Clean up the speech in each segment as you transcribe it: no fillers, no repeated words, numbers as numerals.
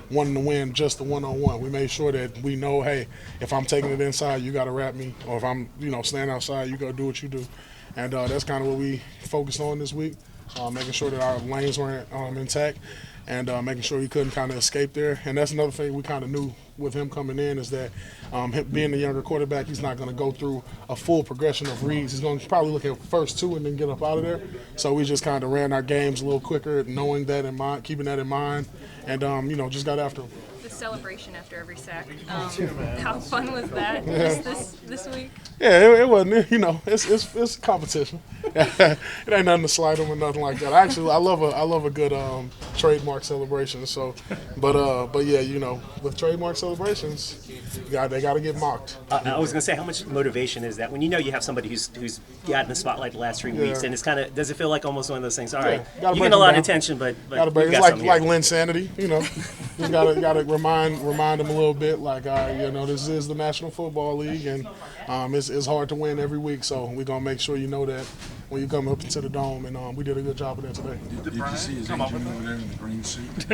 wanting to win just the one-on-one. We made sure that we know, hey, if I'm taking it inside, you got to wrap me, or if I'm staying outside, you got to do what you do. And that's kind of what we focused on this week, making sure that our lanes weren't intact, and making sure he couldn't kind of escape there. And that's another thing we kind of knew with him coming in, is that him being the younger quarterback, he's not going to go through a full progression of reads. He's going to probably look at first two and then get up out of there. So we just kind of ran our games a little quicker, knowing that in mind, keeping that in mind, and just got after him. The celebration after every sack. How fun was that this week? Yeah, it wasn't. It's competition. It ain't nothing to slight them or nothing like that. Actually, I love a good trademark celebration. So, but yeah, with trademark celebrations, they got to get mocked. I was gonna say, how much motivation is that when you know you have somebody who's gotten the spotlight the last 3 weeks, and it's kind of, does it feel like almost one of those things? All right, you get a lot of attention, but it's like Linsanity, just gotta remind them a little bit, like this is the National Football League, and it's hard to win every week, so we're gonna make sure you know that when you come up into the dome, and we did a good job of that today. Did you see his agent over there in the green suit?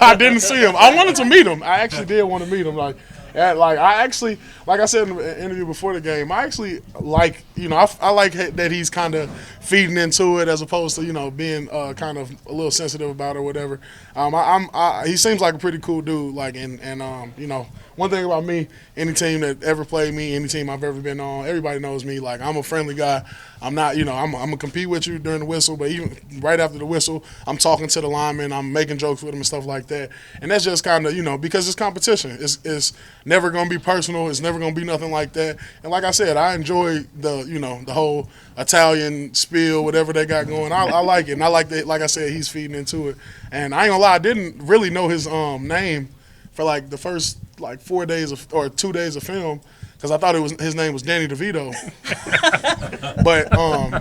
I didn't see him. I wanted to meet him. I actually did want to meet him. Like I said in the interview before the game, I actually like, I like that he's kind of feeding into it as opposed to, being kind of a little sensitive about it or whatever. He seems like a pretty cool dude. Like, one thing about me, any team that ever played me, any team I've ever been on, everybody knows me. Like, I'm a friendly guy. I'm not, I'm going to compete with you during the whistle, but even right after the whistle, I'm talking to the linemen, I'm making jokes with them and stuff like that. And that's just kind of, because it's competition. It's never going to be personal. It's never going to be nothing like that. And like I said, I enjoy the whole Italian spiel, whatever they got going. I like it. And I like that, like I said, he's feeding into it. And I ain't going to lie, I didn't really know his name for like the first 4 days or 2 days of film, because I thought his name was Danny DeVito. But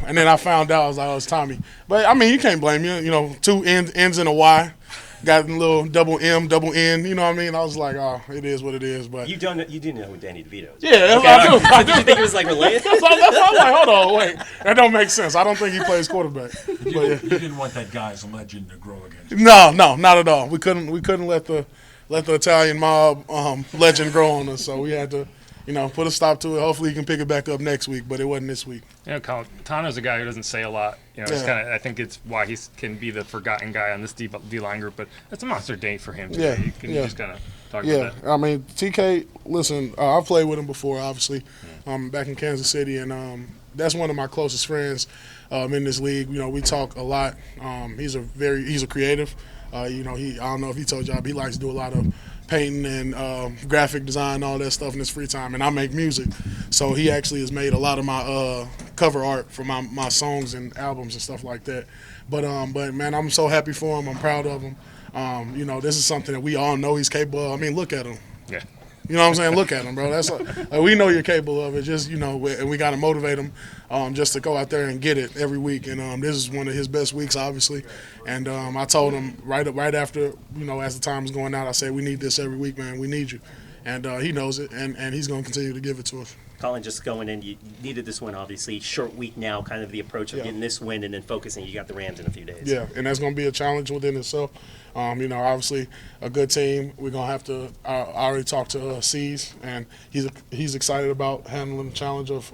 and then I found out, I was like, oh, it's Tommy. But I mean, you can't blame you. Two ends and a Y, got a little double M, double N. You know what I mean? I was like, oh, it is what it is. But you do know who Danny DeVito is. Yeah, okay. I do. Did you think it was like related? That's why I'm like, hold on, wait, that don't make sense. I don't think he plays quarterback. You didn't want that guy as a legend to grow against. No, not at all. We couldn't let the Italian mob legend grow on us, so we had to, put a stop to it. Hopefully he can pick it back up next week, but it wasn't this week. Tano's a guy who doesn't say a lot. It's kind of, I think it's why he can be the forgotten guy on this D-line group, but it's a monster day for him today. Yeah, you can just kind of talk about that. I mean, TK, listen, I've played with him before, obviously, back in Kansas City, and that's one of my closest friends in this league. We talk a lot. He's a creative. I don't know if he told y'all, but he likes to do a lot of painting and graphic design, all that stuff in his free time, and I make music. So he actually has made a lot of my cover art for my songs and albums and stuff like that. But man, I'm so happy for him. I'm proud of him. This is something that we all know he's capable of. I mean, look at him. Yeah. You know what I'm saying? Look at him, bro. That's we know you're capable of it. Just and we got to motivate him just to go out there and get it every week. And this is one of his best weeks, obviously. And I told him right after, as the time was going out, I said, we need this every week, man. We need you. And he knows it, and he's going to continue to give it to us. Khalen, just going in, you needed this win, obviously. Short week now, kind of the approach of getting this win and then focusing. You got the Rams in a few days. Yeah, and that's going to be a challenge within itself. Obviously a good team. We're going to have to I already talked to C's, and he's excited about handling the challenge of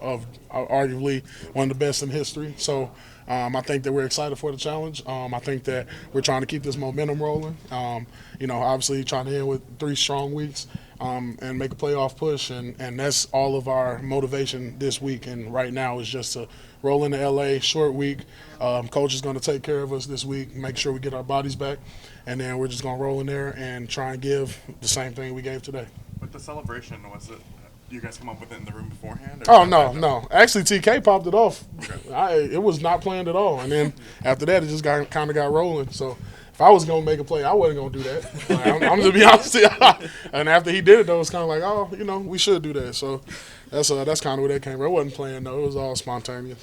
arguably one of the best in history. So I think that we're excited for the challenge. I think that we're trying to keep this momentum rolling. Obviously trying to end with 3 strong weeks. And make a playoff push, and that's all of our motivation this week. And right now is just to roll into LA, short week. Coach is going to take care of us this week, make sure we get our bodies back, and then we're just going to roll in there and try and give the same thing we gave today. With the celebration, was it you guys come up with it in the room beforehand? Oh, no. Actually, TK popped it off. It was not planned at all. And then after that, it just kind of got rolling. So if I was going to make a play, I wasn't going to do that. Like, I'm going to be honest with you. And after he did it, though, it was kind of like, oh, we should do that. So that's kind of where that came from. It wasn't planned, though. It was all spontaneous.